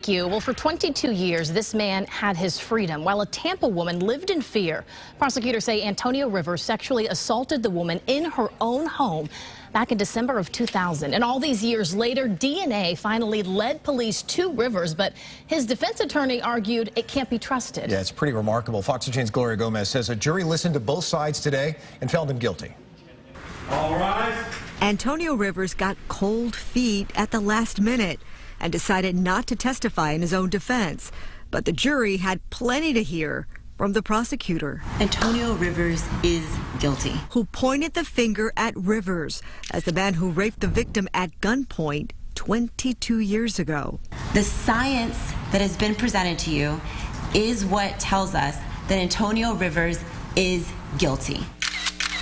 Thank you. Well, for 22 years, this man had his freedom while a Tampa woman lived in fear. Prosecutors say Antonio Rivers sexually assaulted the woman in her own home back in December of 2000. And all these years later, DNA finally led police to Rivers, but his defense attorney argued it can't be trusted. Yeah, it's pretty remarkable. Fox 13's Gloria Gomez says a jury listened to both sides today and found him guilty. All rise. Antonio Rivers got cold feet at the last minute and decided not to testify in his own defense. But the jury had plenty to hear from the prosecutor. Antonio Rivers is guilty. Who pointed the finger at Rivers as the man who raped the victim at gunpoint 22 years ago. The science that has been presented to you is what tells us that Antonio Rivers is guilty.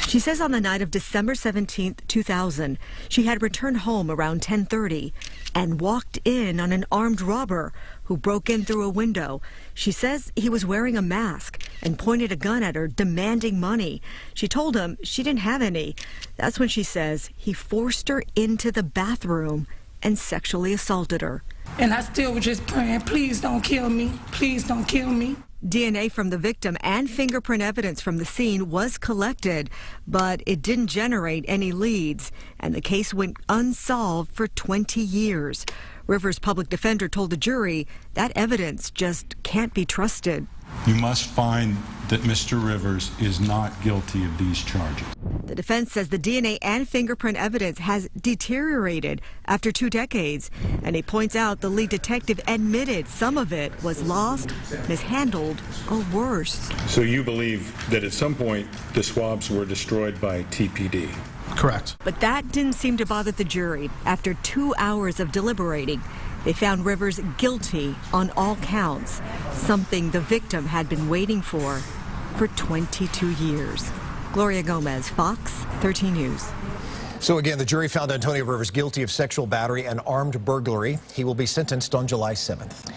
She says on the night of December 17th, 2000, she had returned home around 10:30 and walked in on an armed robber who broke in through a window. She says he was wearing a mask and pointed a gun at her, demanding money. She told him she didn't have any. That's when she says he forced her into the bathroom and sexually assaulted her. And I still was just praying, please don't kill me. Please don't kill me. DNA from the victim and fingerprint evidence from the scene was collected, but it didn't generate any leads, and the case went unsolved for 20 years. Rivers' public defender told the jury that evidence just can't be trusted. You must find that Mr. Rivers is not guilty of these charges. The defense says the DNA and fingerprint evidence has deteriorated after 2 decades, and he points out the lead detective admitted some of it was lost, mishandled, or worse. So you believe that at some point the swabs were destroyed by TPD? Correct. But that didn't seem to bother the jury. After 2 hours of deliberating, they found Rivers guilty on all counts, something the victim had been waiting for 22 years. Gloria Gomez, Fox 13 News. So again, the jury found Antonio Rivers guilty of sexual battery and armed burglary. He will be sentenced on July 7th.